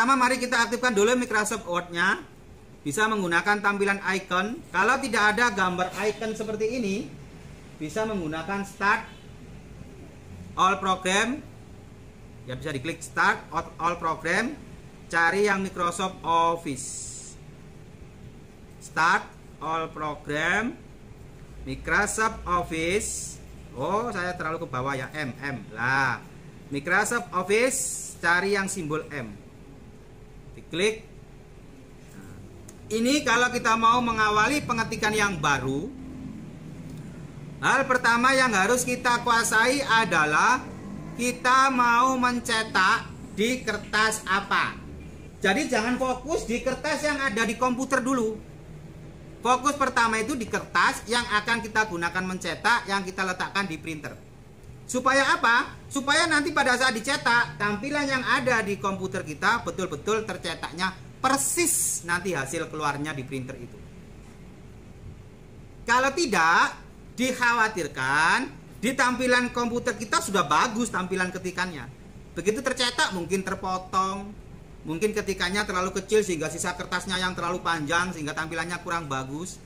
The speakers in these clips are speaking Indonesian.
Pertama-tama mari kita aktifkan dulu Microsoft Word-nya. Bisa menggunakan tampilan icon. Kalau tidak ada gambar icon seperti ini, bisa menggunakan Start All Program. Ya, bisa diklik Start All Program. Cari yang Microsoft Office. Start All Program, Microsoft Office. Oh, saya terlalu ke bawah ya, M. Lah, Microsoft Office, cari yang simbol M. Diklik. Nah, ini kalau kita mau mengawali pengetikan yang baru, hal pertama yang harus kita kuasai adalah kita mau mencetak di kertas apa. Jadi jangan fokus di kertas yang ada di komputer dulu. Fokus pertama itu di kertas yang akan kita gunakan mencetak, yang kita letakkan di printer. Supaya apa? Supaya nanti pada saat dicetak, tampilan yang ada di komputer kita betul-betul tercetaknya persis nanti hasil keluarnya di printer itu. Kalau tidak, dikhawatirkan di tampilan komputer kita sudah bagus tampilan ketikannya. Begitu tercetak mungkin terpotong, mungkin ketikannya terlalu kecil sehingga sisa kertasnya yang terlalu panjang sehingga tampilannya kurang bagus.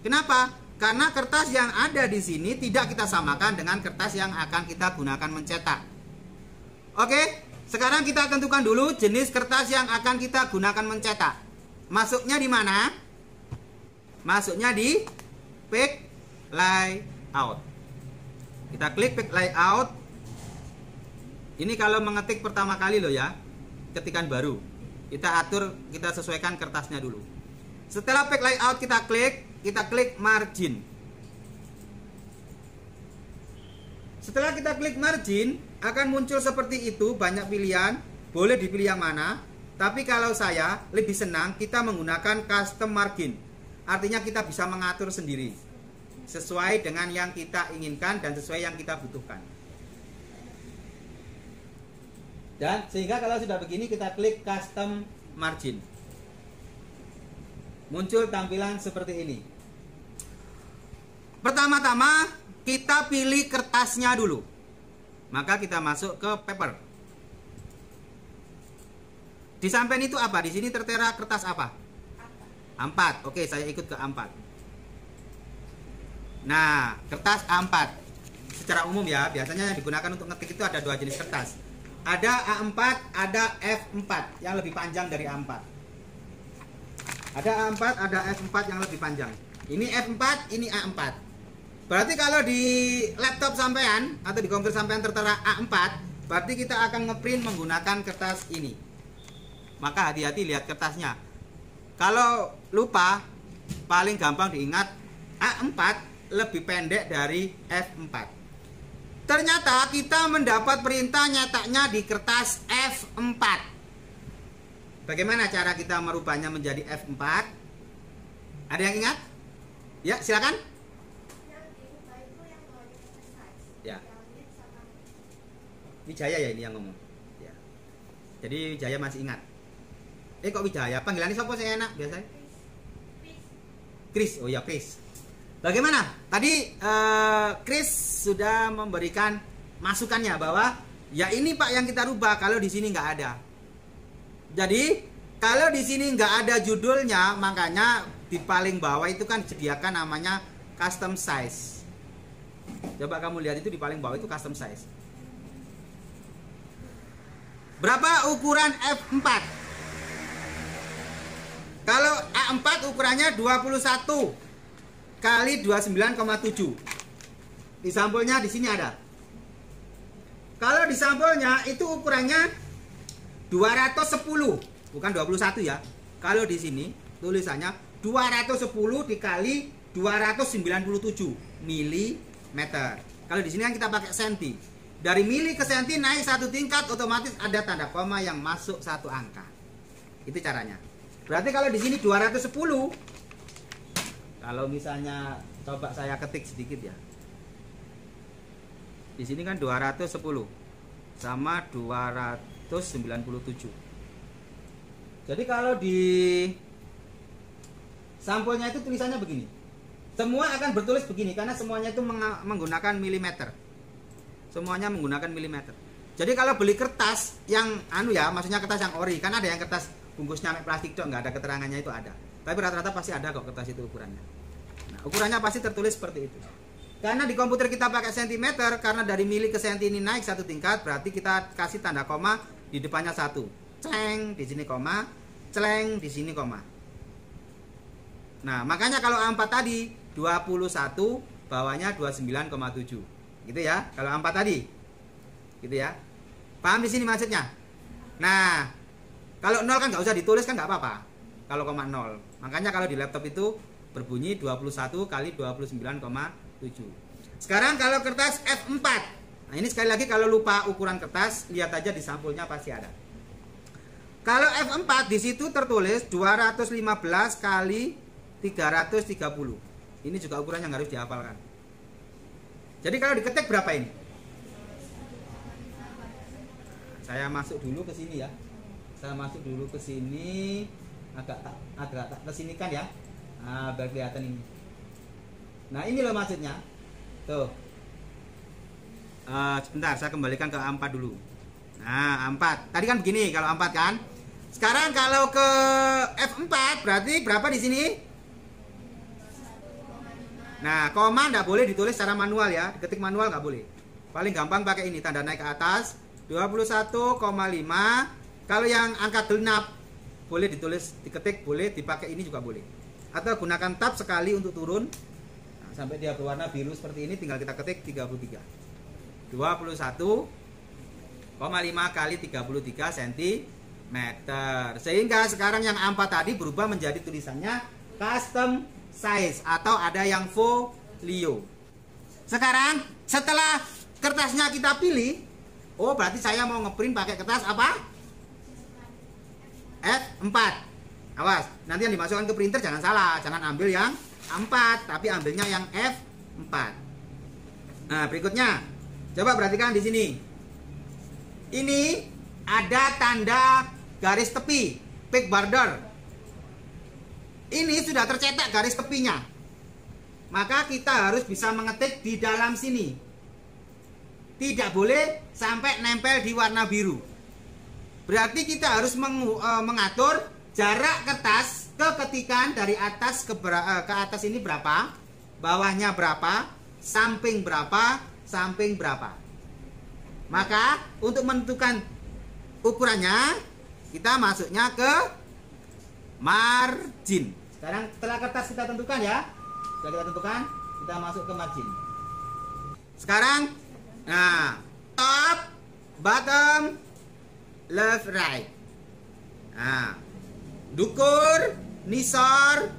Kenapa? Karena kertas yang ada di sini tidak kita samakan dengan kertas yang akan kita gunakan mencetak. Oke, sekarang kita tentukan dulu jenis kertas yang akan kita gunakan mencetak. Masuknya di mana? Masuknya di Pack Layout. Kita klik Pack Layout. Ini kalau mengetik pertama kali loh ya, ketikan baru. Kita atur, kita sesuaikan kertasnya dulu. Setelah Pack Layout kita klik Margin. Setelah kita klik Margin, akan muncul seperti itu, banyak pilihan. Boleh dipilih yang mana. Tapi kalau saya lebih senang kita menggunakan Custom Margin. Artinya kita bisa mengatur sendiri sesuai dengan yang kita inginkan dan sesuai yang kita butuhkan. Dan sehingga kalau sudah begini kita klik Custom Margin, muncul tampilan seperti ini. Pertama-tama kita pilih kertasnya dulu. Maka kita masuk ke paper. Di samping itu apa? Di sini tertera kertas apa? A4. Oke, saya ikut ke A4. Nah, kertas A4 secara umum ya, biasanya yang digunakan untuk ngetik itu ada dua jenis kertas. Ada A4, ada F4 yang lebih panjang dari A4. Ada A4, ada F4 yang lebih panjang. Ini F4, ini A4. Berarti kalau di laptop sampean atau di komputer sampean tertera A4, berarti kita akan ngeprint menggunakan kertas ini. Maka hati-hati lihat kertasnya. Kalau lupa, paling gampang diingat A4 lebih pendek dari F4. Ternyata kita mendapat perintah nyetaknya di kertas F4. Bagaimana cara kita merubahnya menjadi F4? Ada yang ingat? Ya, silakan. Ya. Wijaya ya ini yang ngomong. Ya. Jadi Wijaya masih ingat. Kok Wijaya? Panggilannya siapa sih enak biasanya? Chris. Oh ya, Chris. Bagaimana? Tadi Chris sudah memberikan masukannya bahwa ya ini Pak yang kita rubah kalau di sini nggak ada. Jadi kalau di sini nggak ada judulnya, makanya di paling bawah itu kan disediakan namanya custom size. Coba kamu lihat itu di paling bawah itu custom size. Berapa ukuran F4? Kalau A4 ukurannya 21 kali 29,7. Di sampulnya di sini ada. Kalau di sampulnya itu ukurannya 210, bukan 21 ya. Kalau di sini tulisannya 210 dikali 297 mm. Kalau di sini kan kita pakai senti. Dari mili ke senti naik satu tingkat, otomatis ada tanda koma yang masuk satu angka. Itu caranya. Berarti kalau di sini 210. Kalau misalnya coba saya ketik sedikit ya. Di sini kan 210 sama 297. Jadi kalau di sampulnya itu tulisannya begini. Semua akan bertulis begini karena semuanya itu menggunakan milimeter. Semuanya menggunakan milimeter. Jadi kalau beli kertas yang anu ya, maksudnya kertas yang ori, kan ada yang kertas bungkusnya plastik dong, nggak ada keterangannya itu ada. Tapi rata-rata pasti ada kok kertas itu ukurannya. Nah, ukurannya pasti tertulis seperti itu. Karena di komputer kita pakai sentimeter, karena dari mili ke senti ini naik satu tingkat, berarti kita kasih tanda koma di depannya satu. Celeng di sini koma, celeng di sini koma. Nah, makanya kalau A4 tadi 21, bawahnya 29,7. Gitu ya, kalau A4 tadi. Gitu ya. Paham di sini maksudnya? Nah, kalau 0 kan nggak usah ditulis kan nggak apa-apa. Kalau koma 0. Makanya kalau di laptop itu berbunyi 21 kali 29,7. Sekarang kalau kertas F4. Nah, ini sekali lagi kalau lupa ukuran kertas, lihat aja di sampulnya pasti ada. Kalau F4 di situ tertulis 215 kali 330. Ini juga ukuran yang harus dihafalkan. Jadi kalau diketik berapa ini? Saya masuk dulu ke sini ya. Saya masuk dulu ke sini, agak ke sini kan ya. Nah, biar kelihatan ini. Nah, ini loh maksudnya. Tuh. Sebentar, saya kembalikan ke A4 dulu. Nah, A4. Tadi kan begini kalau A4 kan. Sekarang kalau ke F4 berarti berapa di sini? Nah, koma nggak boleh ditulis secara manual ya. Diketik manual nggak boleh. Paling gampang pakai ini, tanda naik ke atas. 21,5. Kalau yang angka genap boleh ditulis, diketik boleh, dipakai ini juga boleh. Atau gunakan tab sekali untuk turun. Nah, sampai dia berwarna biru seperti ini, tinggal kita ketik 33. 21,5 kali 33 cm. Sehingga sekarang yang A4 tadi berubah menjadi tulisannya custom size atau ada yang folio. Sekarang setelah kertasnya kita pilih, oh berarti saya mau ngeprint pakai kertas apa? F4. Awas, nanti yang dimasukkan ke printer jangan salah, jangan ambil yang A4, tapi ambilnya yang F4. Nah, berikutnya, coba perhatikan di sini. Ini ada tanda garis tepi, peak border. Ini sudah tercetak garis tepinya. Maka kita harus bisa mengetik di dalam sini. Tidak boleh sampai nempel di warna biru. Berarti kita harus mengatur jarak kertas ke ketikan dari atas ke atas ini berapa, bawahnya berapa, samping berapa, samping berapa. Maka untuk menentukan ukurannya, kita masuknya ke margin. Sekarang setelah kertas kita tentukan ya, sudah kita tentukan, kita masuk ke margin. Sekarang, nah, top, bottom, left, right. Nah, dukur, nisor,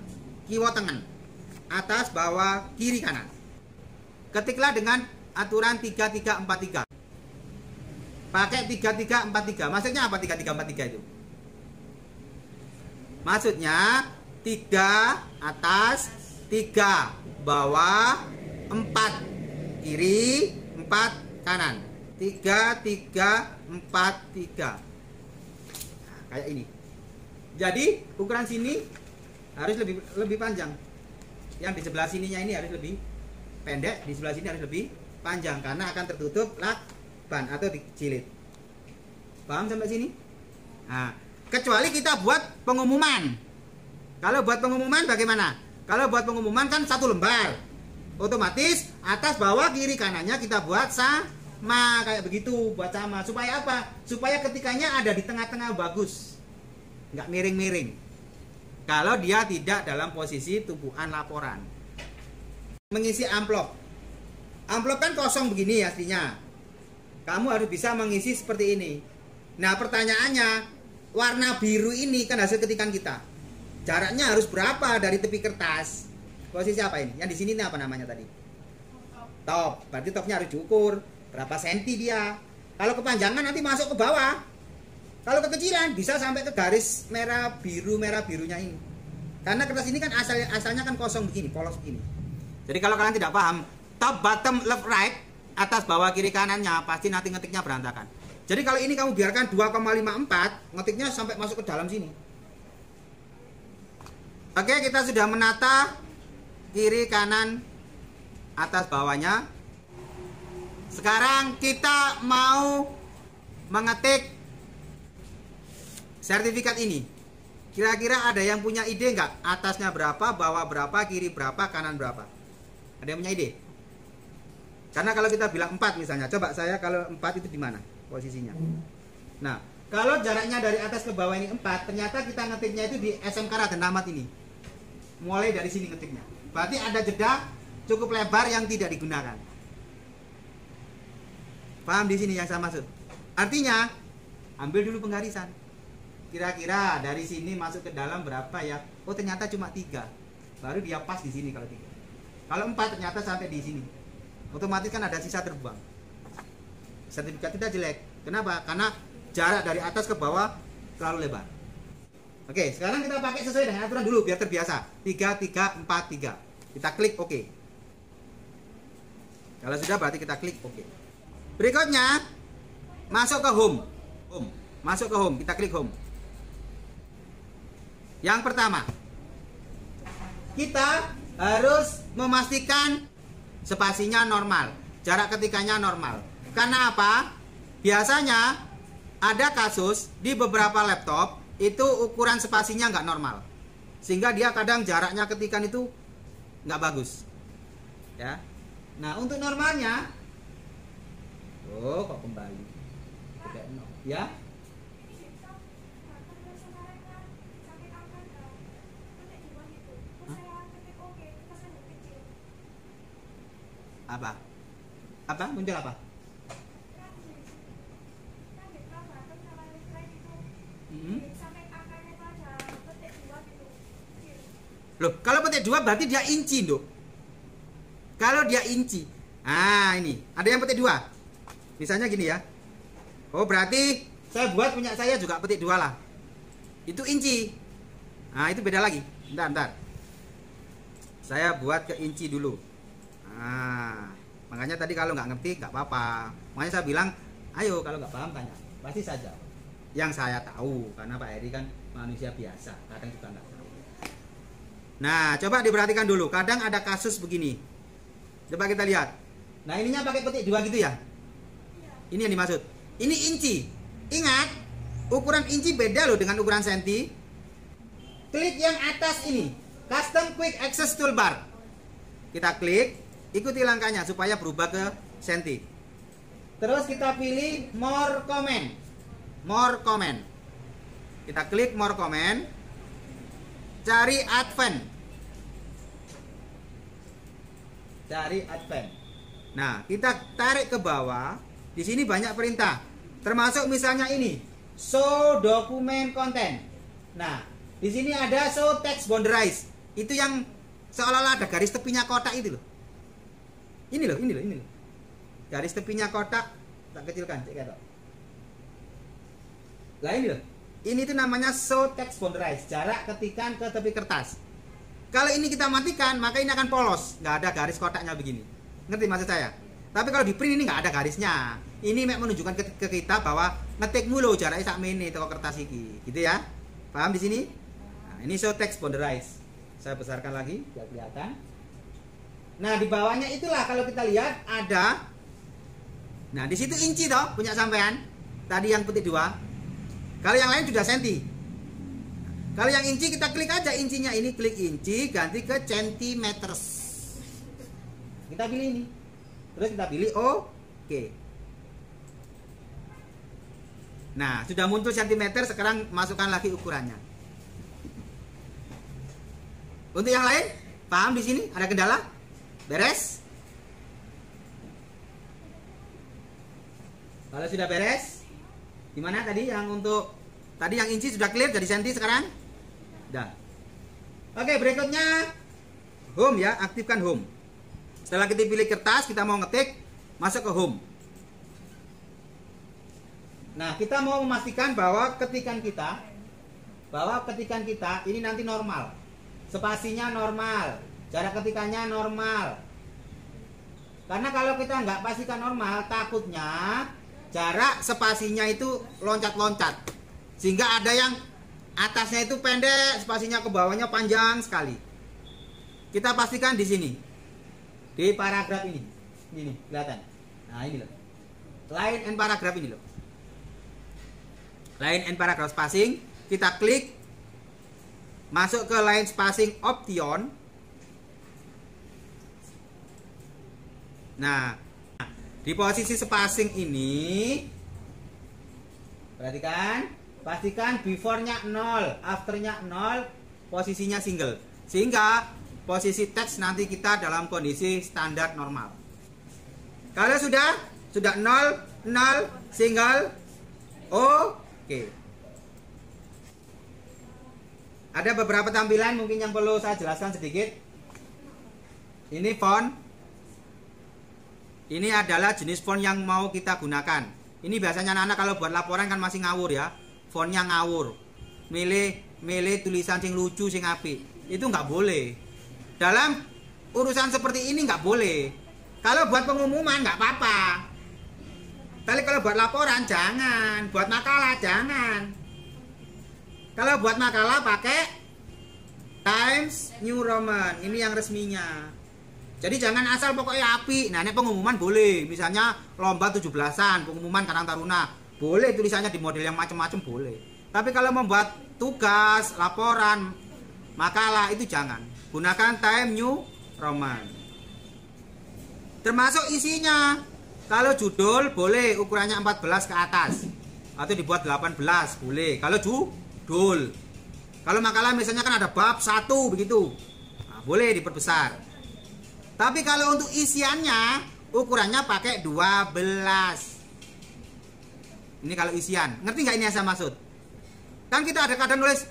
kiwa tengen, atas, bawah, kiri, kanan. Ketiklah dengan aturan 3343. Pakai 3343. Maksudnya apa 3343 itu? Maksudnya 3 atas, 3 bawah, 4 kiri, 4 kanan. 3, 3, 4, 3. Nah, kayak ini. Jadi ukuran sini harus lebih panjang. Yang di sebelah sininya ini harus lebih pendek, di sebelah sini harus lebih panjang karena akan tertutup lakban atau dijilid. Paham sampai sini? Nah, kecuali kita buat pengumuman. Kalau buat pengumuman bagaimana? Kalau buat pengumuman kan satu lembar. Otomatis atas, bawah, kiri, kanannya kita buat sama kayak begitu, buat sama. Supaya apa? Supaya ketikanya ada di tengah-tengah bagus. Nggak miring-miring. Kalau dia tidak dalam posisi tumpuan laporan. Mengisi amplop. Amplop kan kosong begini aslinya. Kamu harus bisa mengisi seperti ini. Nah, pertanyaannya, warna biru ini kan hasil ketikan kita. Jaraknya harus berapa dari tepi kertas? Posisi apa ini? Yang di sini ini apa namanya tadi? Top. Berarti topnya harus diukur. Berapa senti dia? Kalau kepanjangan nanti masuk ke bawah. Kalau kekecilan bisa sampai ke garis merah birunya ini. Karena kertas ini kan asalnya kan kosong begini, polos begini. Jadi kalau kalian tidak paham, top, bottom, left, right, atas, bawah, kiri, kanannya, pasti nanti ngetiknya berantakan. Jadi kalau ini kamu biarkan 2,54, ngetiknya sampai masuk ke dalam sini. Oke, kita sudah menata kiri, kanan, atas, bawahnya. Sekarang kita mau mengetik sertifikat ini. Kira-kira ada yang punya ide nggak? Atasnya berapa, bawah berapa, kiri berapa, kanan berapa? Ada yang punya ide? Karena kalau kita bilang 4 misalnya, coba saya kalau 4 itu di mana posisinya? Nah, kalau jaraknya dari atas ke bawah ini 4, ternyata kita ngetiknya itu di SMK Raden Ahmad ini. Mulai dari sini ngetiknya. Berarti ada jeda cukup lebar yang tidak digunakan. Paham di sini yang saya maksud? Artinya, ambil dulu penggarisan. Kira-kira dari sini masuk ke dalam berapa ya? Oh, ternyata cuma 3. Baru dia pas di sini kalau 3. Kalau 4 ternyata sampai di sini. Otomatis kan ada sisa terbang. Sertifikat kita jelek. Kenapa? Karena jarak dari atas ke bawah terlalu lebar. Oke, sekarang kita pakai sesuai dengan aturan dulu biar terbiasa. 3, 3, 4, 3. Kita klik OK. Kalau sudah berarti kita klik OK. Berikutnya masuk ke home. Masuk ke home, kita klik home. Yang pertama, kita harus memastikan spasinya normal, jarak ketikanya normal. Karena apa? Biasanya ada kasus di beberapa laptop itu ukuran spasinya nggak normal, sehingga dia kadang jaraknya ketikan itu nggak bagus. Ya. Nah, untuk normalnya, kok kembali? Ya. Apa muncul apa? Loh, kalau petik 2 berarti dia inci, Dok. Kalau dia inci. Nah, ini. Ada yang petik 2. Misalnya gini ya. Oh, berarti saya buat punya saya juga petik 2 lah. Itu inci. Nah, itu beda lagi. Bentar. Saya buat ke inci dulu. Nah, makanya tadi kalau nggak ngerti nggak apa-apa. Makanya saya bilang, ayo kalau nggak paham tanya. Pasti saja. Yang saya tahu, karena Pak Heri kan manusia biasa. Kadang juga nggak tahu. Nah, coba diperhatikan dulu. Kadang ada kasus begini. Coba kita lihat. Nah, ininya pakai petik 2 gitu ya? Ini yang dimaksud. Ini inci. Ingat, ukuran inci beda loh dengan ukuran senti. Klik yang atas ini, Custom Quick Access Toolbar. Kita klik, ikuti langkahnya supaya berubah ke senti. Terus kita pilih More Comment. More Comment. Kita klik More Comment. Cari Advance. Cari Advance. Nah, kita tarik ke bawah. Di sini banyak perintah. Termasuk misalnya ini, Show Document Content. Nah, di sini ada Show Text Boundarize. Itu yang seolah-olah ada garis tepinya kotak itu loh. Ini loh. Garis tepinya kotak, tak kecilkan, cek ya. Lah ini loh. Ini tuh namanya Show Text Boundarize, jarak ketikan ke tepi kertas. Kalau ini kita matikan, maka ini akan polos, nggak ada garis kotaknya begini. Ngerti maksud saya? Tapi kalau di print ini nggak ada garisnya. Ini menunjukkan ke kita bahwa ngetik mulu jaraknya sak mene teko kertas iki, gitu ya. Paham di sini? Nah, ini Show Text Boundarize. Saya besarkan lagi biar kelihatan. Nah, di bawahnya itulah kalau kita lihat ada. Nah, di situ inci toh punya sampean. Tadi yang petik 2. Kalau yang lain sudah senti. Kalau yang inci kita klik aja incinya ini, klik inci, ganti ke centimeters. Kita pilih ini. Terus kita pilih OK. Nah, sudah muncul sentimeter, sekarang masukkan lagi ukurannya. Untuk yang lain, paham di sini? Ada kendala? Beres? Kalau sudah beres, gimana tadi yang untuk tadi yang inci sudah clear jadi senti sekarang? Dah. Oke, berikutnya home ya, aktifkan home. Setelah kita pilih kertas, kita mau ngetik, masuk ke home. Nah, kita mau memastikan bahwa ketikan kita ini nanti normal. Spasinya normal, jarak ketikannya normal. Karena kalau kita nggak pastikan normal, takutnya jarak spasinya itu loncat-loncat. Sehingga ada yang atasnya itu pendek, spasinya ke bawahnya panjang sekali. Kita pastikan di sini. Di paragraf ini. Ini nih, kelihatan. Nah, ini loh. Line and paragraf ini loh. line and paragraph spacing, kita klik masuk ke line spacing option. Nah, di posisi spacing ini perhatikan, pastikan before-nya 0, after-nya 0, posisinya single. Sehingga posisi teks nanti kita dalam kondisi standar normal. Kalau sudah 0, 0, single, oke. Ada beberapa tampilan mungkin yang perlu saya jelaskan sedikit. Ini font. Ini adalah jenis font yang mau kita gunakan. Ini biasanya anak-anak kalau buat laporan kan masih ngawur ya. Fontnya ngawur. Milih tulisan sing lucu, sing apik. Itu nggak boleh. Dalam urusan seperti ini nggak boleh. Kalau buat pengumuman nggak apa-apa. Tapi kalau buat laporan jangan. Buat makalah jangan. Kalau buat makalah pakai Times New Roman. Ini yang resminya. Jadi jangan asal pokoknya api. Nah ini pengumuman boleh. Misalnya lomba 17-an, pengumuman Karang Taruna. Boleh tulisannya di model yang macam-macam boleh. Tapi kalau membuat tugas, laporan, makalah itu jangan. Gunakan Times New Roman. Termasuk isinya. Kalau judul boleh ukurannya 14 ke atas. Atau dibuat 18 boleh. Kalau judul. Kalau makalah misalnya kan ada bab 1 begitu. Nah, boleh diperbesar. Tapi kalau untuk isiannya ukurannya pakai 12. Ini kalau isian. Ngerti nggak ini yang saya maksud? Kan kita ada kadang nulis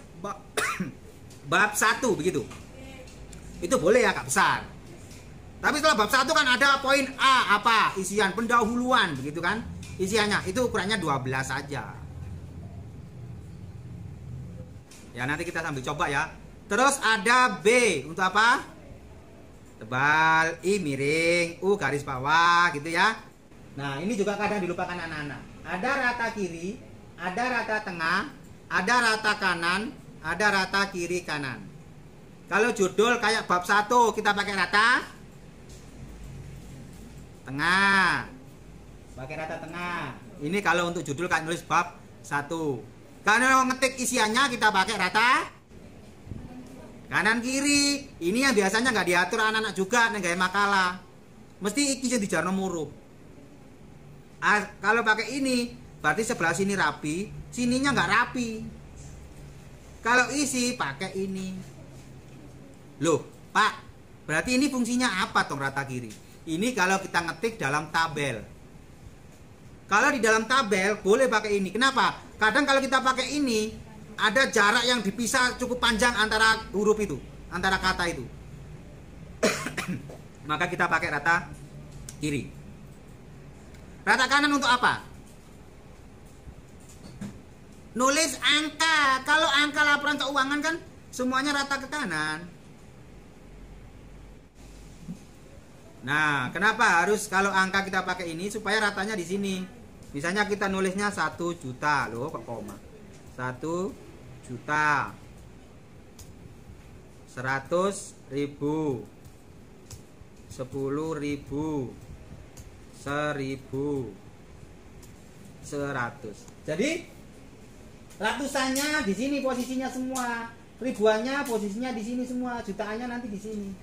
bab 1 begitu. Itu boleh agak besar. Tapi setelah bab 1 kan ada poin A apa? Isian pendahuluan begitu kan? Isiannya itu ukurannya 12 saja. Ya nanti kita sambil coba ya. Terus ada B untuk apa? Tebal, I miring, U garis bawah gitu ya. Nah ini juga kadang dilupakan anak-anak. Ada rata kiri, ada rata tengah, ada rata kanan, ada rata kiri kanan. Kalau judul kayak bab 1 kita pakai rata tengah. Pakai rata tengah. Ini kalau untuk judul kan nulis bab 1. Kalau ngetik isiannya kita pakai rata kanan kiri. Ini yang biasanya nggak diatur anak-anak juga nih gaya makalah. Mesti iki yang dijarno murup. Kalau pakai ini berarti sebelah sini rapi, sininya nggak rapi. Kalau isi pakai ini. Loh, Pak, berarti ini fungsinya apa tong rata kiri? Ini kalau kita ngetik dalam tabel. Kalau di dalam tabel boleh pakai ini. Kenapa? Kadang kalau kita pakai ini ada jarak yang dipisah cukup panjang antara huruf itu, antara kata itu. Maka kita pakai rata kiri. Rata kanan untuk apa? Nulis angka. Kalau angka laporan keuangan kan semuanya rata ke kanan. Nah, kenapa harus kalau angka kita pakai ini supaya ratanya di sini. Misalnya kita nulisnya 1 juta, loh kok koma. 1 juta 100.000 10.000 1.000 100. Jadi ratusannya di sini posisinya semua, ribuannya posisinya di sini semua, jutaannya nanti di sini.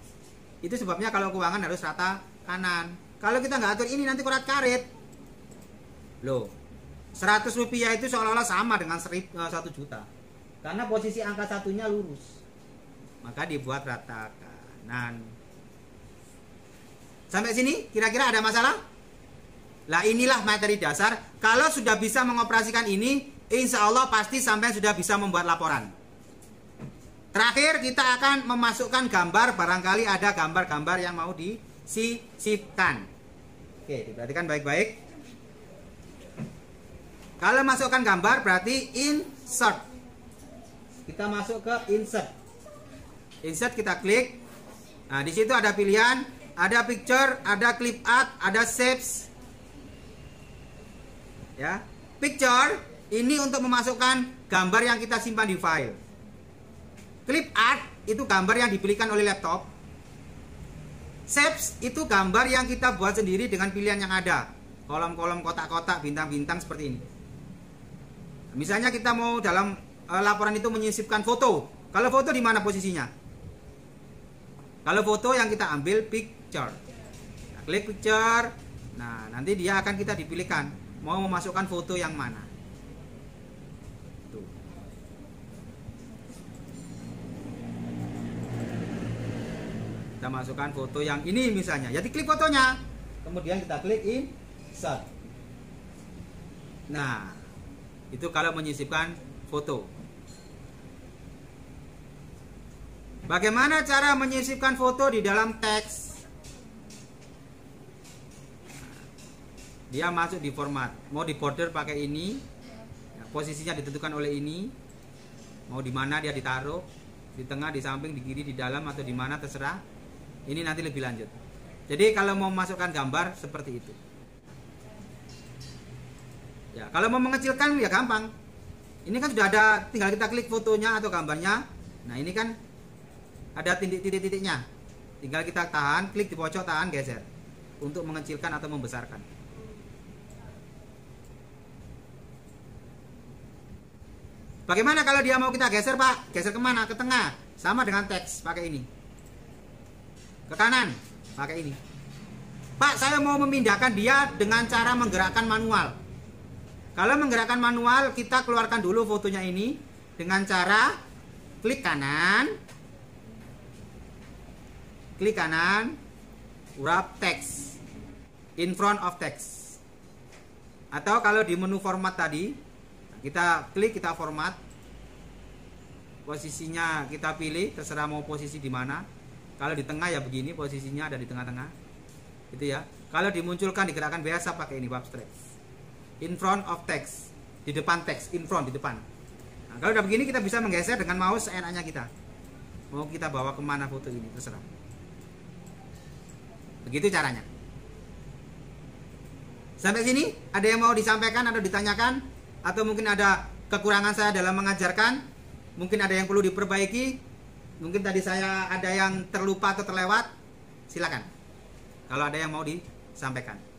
Itu sebabnya kalau keuangan harus rata kanan. Kalau kita nggak atur ini nanti korat karet. Loh, 100 rupiah itu seolah-olah sama dengan 1 juta. Karena posisi angka satunya lurus. Maka dibuat rata kanan. Sampai sini kira-kira ada masalah? Lah inilah materi dasar. Kalau sudah bisa mengoperasikan ini, insya Allah pasti sampai sudah bisa membuat laporan. Terakhir kita akan memasukkan gambar. Barangkali ada gambar-gambar yang mau disisipkan. Oke, diperhatikan baik-baik. Kalau masukkan gambar berarti insert. Kita masuk ke insert. Insert kita klik. Nah, di situ ada pilihan, ada picture, ada clip art, ada shapes. Ya. Picture ini untuk memasukkan gambar yang kita simpan di file. Clip art itu gambar yang dipilihkan oleh laptop. Shapes itu gambar yang kita buat sendiri dengan pilihan yang ada. Kolom-kolom, kotak-kotak, bintang-bintang seperti ini. Misalnya kita mau dalam laporan itu menyisipkan foto. Kalau foto di mana posisinya? Kalau foto yang kita ambil picture. Nah, klik picture. Nah, nanti dia akan kita dipilihkan mau memasukkan foto yang mana. Tuh. Kita masukkan foto yang ini misalnya. Jadi klik fotonya. Kemudian kita klik insert. Nah, itu kalau menyisipkan foto. Bagaimana cara menyisipkan foto di dalam teks? Dia masuk di format. Mau di border pakai ini. Ya, posisinya ditentukan oleh ini. Mau di mana dia ditaruh? Di tengah, di samping, di kiri, di dalam atau di mana terserah. Ini nanti lebih lanjut. Jadi kalau mau memasukkan gambar seperti itu. Ya, kalau mau mengecilkan ya gampang. Ini kan sudah ada, tinggal kita klik fotonya atau gambarnya. Nah, ini kan ada titik-titiknya. Tinggal kita tahan, klik di pojok, tahan, geser untuk mengecilkan atau membesarkan. Bagaimana kalau dia mau kita geser, Pak? Geser kemana? Ke tengah. Sama dengan teks, pakai ini. Ke kanan, pakai ini. Pak, saya mau memindahkan dia dengan cara menggerakkan manual. Kalau menggerakkan manual, kita keluarkan dulu fotonya ini dengan cara klik kanan, wrap text, in front of text. Atau kalau di menu format tadi, kita klik, kita format, posisinya kita pilih, terserah mau posisi di mana. Kalau di tengah ya begini, posisinya ada di tengah-tengah, gitu ya. Kalau dimunculkan digerakkan biasa pakai ini, wrap text. In front of text, di depan teks, in front, di depan. Nah, kalau udah begini kita bisa menggeser dengan mouse seenaknya kita. Mau kita bawa kemana foto ini, terserah. Begitu caranya. Sampai sini ada yang mau disampaikan atau ditanyakan? Atau mungkin ada kekurangan saya dalam mengajarkan? Mungkin ada yang perlu diperbaiki? Mungkin tadi saya ada yang terlupa atau terlewat? Silakan. Kalau ada yang mau disampaikan.